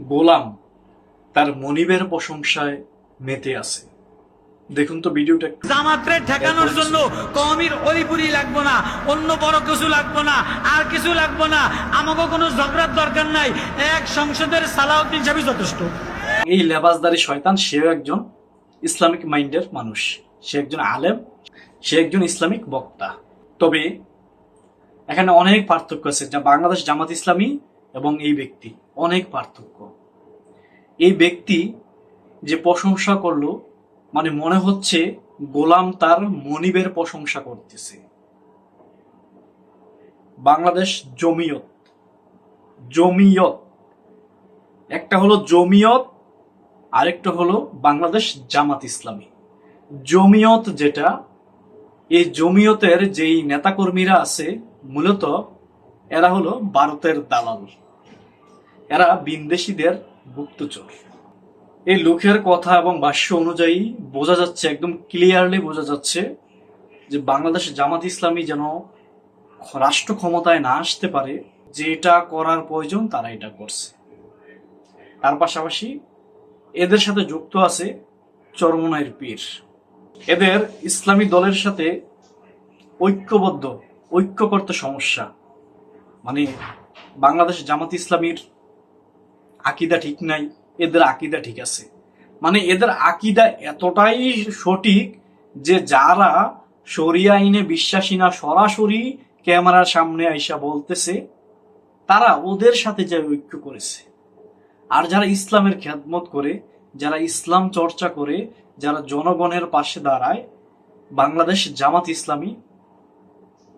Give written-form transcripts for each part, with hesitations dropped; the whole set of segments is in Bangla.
গোলাম তার মনিবের প্রশংসায় মেতে আছে। দেখুন তো ভিডিওটা। জামাতরে ঠেকানোর জন্য কওমির অলিপুরি লাগবো না, অন্য বড় কিছু লাগবো না, আর কিছু লাগবো না। আমাকে কোনো ঝগড়ার দরকার নাই, এক সংসদের সালাউদ্দিন সাহেবই যথেষ্ট। এই লেবাসদারি শয়তান সেও একজন ইসলামিক মাইন্ডের মানুষ, সে একজন আলেম, সে একজন ইসলামিক বক্তা। তবে এখানে অনেক পার্থক্য আছে, যা বাংলাদেশ জামাত ইসলামী এবং এই ব্যক্তি অনেক পার্থক্য। এই ব্যক্তি যে প্রশংসা করলো, মানে মনে হচ্ছে গোলাম তার মনিবের প্রশংসা করতেছে। বাংলাদেশ জমিয়ত, জমিয়ত একটা হলো জমিয়ত, আরেকটা হলো বাংলাদেশ জামাত ইসলামী। জমিয়ত যেটা, এই জমিয়তের যেই নেতাকর্মীরা আছে মূলত এরা হলো ভারতের দালাল, এরা বিন্দেশীদের গুপ্তচর। এই লোকের কথা এবং ভাষ্য অনুযায়ী বোঝা যাচ্ছে, একদম ক্লিয়ারলি বোঝা যাচ্ছে যে বাংলাদেশ জামাত ইসলামী যেন রাষ্ট্র ক্ষমতায় না আসতে পারে, যেটা করার প্রয়োজন তারা এটা করছে। তার পাশাপাশি এদের সাথে যুক্ত আছে চরমনাইয়ের পীর। এদের ইসলামী দলের সাথে ঐক্য করতে সমস্যা। মানে বাংলাদেশ জামাত ইসলামীর আকীদা ঠিক নাই, এদের আকীদা ঠিক আছে। মানে এদের আকীদা এতটাই সঠিক যে যারা শরিয়া আইনে বিশ্বাসী না, সরাসরি ক্যামেরার সামনে আইসা বলতেছে, তারা ওদের সাথে যে ঐক্য করেছে। আর যারা ইসলামের খেদমত করে, যারা ইসলাম চর্চা করে, যারা জনগণের পাশে দাঁড়ায়, বাংলাদেশ জামাত ইসলামী,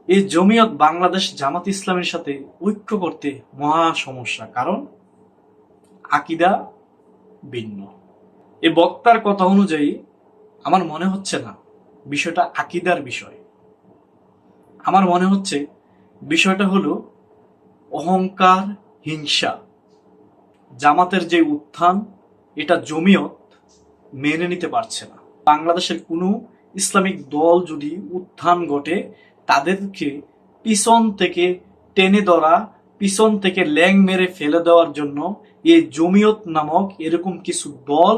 এই জমিয়ত বাংলাদেশ জামাত ইসলামের সাথে ঐক্য করতে মহা সমস্যা, কারণ আকীদা ভিন্ন। এই বক্তার কথা অনুযায়ী আমার মনে হচ্ছে না বিষয়টা আকীদার বিষয়। আমার মনে হচ্ছে বিষয়টা হলো অহংকার, হিংসা। জামাতের যে উত্থান, এটা জমিয়ত মেনে নিতে পারছে না। বাংলাদেশের কোনো ইসলামিক দল যদি উত্থান ঘটে, তাদেরকে পিছন থেকে টেনে ধরা, পিছন থেকে ল্যাং মেরে ফেলে দেওয়ার জন্য এই জমিয়ত নামক এরকম কিছু দল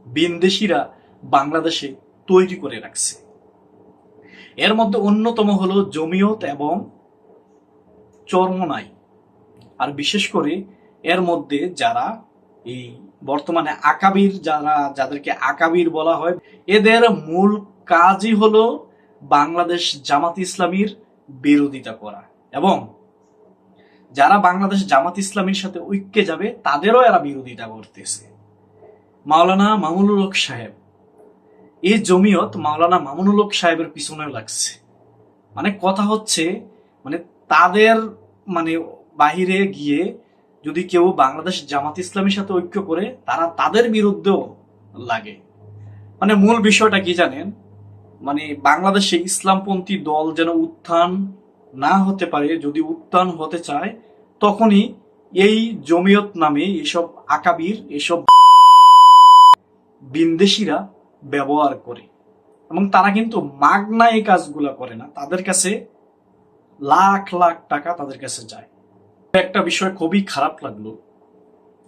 বিন্দেশীরা বাংলাদেশে তৈরি করে রাখছে। এর মধ্যে অন্যতম হলো জমিয়ত এবং চরমনাই। আর বিশেষ করে এর মধ্যে যারা এই বর্তমানে আকাবির, যাদেরকে আকাবির বলা হয়, এদের মূল কাজই হলো বাংলাদেশ জামাত ইসলামীর বিরোধিতা করা, এবং যারা বাংলাদেশ জামাত ইসলামীর সাথে ঐক্যে যাবে তাদেরও এরা বিরোধিতা করতেছে। মাওলানা মামুনুল হক সাহেব, এই জমিয়ত মাওলানা মামুনুল হক সাহেবের পিছনে লাগছে। মানে কথা হচ্ছে, মানে তাদের মানে বাহিরে গিয়ে যদি কেউ বাংলাদেশ জামাত ইসলামীর সাথে ঐক্য করে, তারা তাদের বিরুদ্ধেও লাগে। মানে মূল বিষয়টা কি জানেন, মানে বাংলাদেশে ইসলামপন্থী দল যেন উত্থান না হতে পারে, যদি উত্থান হতে চায় তখনই এই জমিয়ত নামে এসব আকাবির, এসব বিন্দেশীরা ব্যবহার করে। এবং তারা কিন্তু মাগনা এই কাজগুলা করে না, তাদের কাছে লাখ লাখ টাকা তাদের কাছে যায়। একটা বিষয় খুবই খারাপ লাগলো,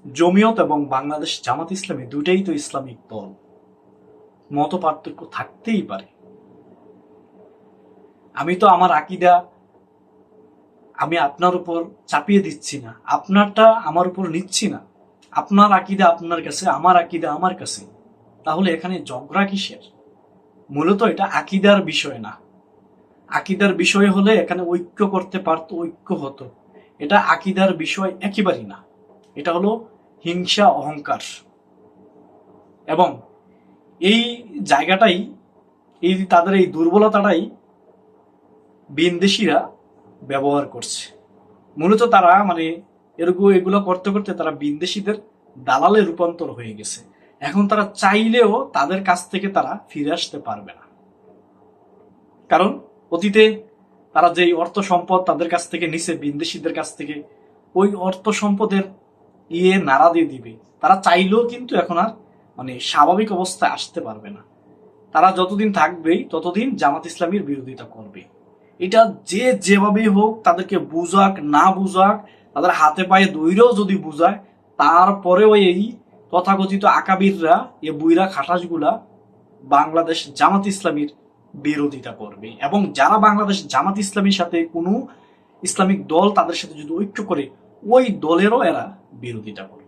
জমিয়ত এবং বাংলাদেশ জামাত ইসলামী দুইটাই তো ইসলামিক দল, মত পার্থক্য থাকতেই পারে। আমি তো আমার আকীদা আমি আপনার উপর চাপিয়ে দিচ্ছি না, আপনারটা আমার উপর নিচ্ছি না। আপনার আকীদা আপনার কাছে, আমার আকীদা আমার কাছে, তাহলে এখানে ঝগড়া কিসের? মূলত এটা আকীদার বিষয় না। আকীদার বিষয় হলে এখানে ঐক্য করতে পারতো, ঐক্য হতো। এটা আকীদার বিষয় একেবারেই না, এটা হলো হিংসা, অহংকার। এবং এই জায়গাটাই, এই তাদের এই দুর্বলতাটাই বিন্দেশীরা ব্যবহার করছে। মূলত তারা মানে এগুলো করতে করতে তারা বিন্দেশীদের দালালে রূপান্তর হয়ে গেছে। এখন তারা চাইলেও তাদের কাছ থেকে তারা ফিরে আসতে পারবে না, কারণ অতীতে তারা যেই অর্থ সম্পদ তাদের কাছ থেকে নিছে, বিন্দেশীদের কাছ থেকে, ওই অর্থ সম্পদের নাড়া দিয়ে দিবে। তারা চাইলেও কিন্তু এখন আর মানে স্বাভাবিক অবস্থায় আসতে পারবে না। তারা যতদিন থাকবেই ততদিন জামাত ইসলামীর বিরোধিতা করবে। এটা যে যেভাবেই হোক, তাদেরকে বুঝাক না বুঝাক, তাদের হাতে পায়ে দৈরেও যদি বুঝায়, তারপরেও এই তথাকথিত আকাবিররা, এ বুইরা খাটাসগুলা বাংলাদেশ জামাত ইসলামীর বিরোধিতা করবে। এবং যারা বাংলাদেশ জামাত ইসলামীর সাথে কোনো ইসলামিক দল তাদের সাথে যদি ঐক্য করে, ওই দলেরও এরা বিরোধিতা করবে।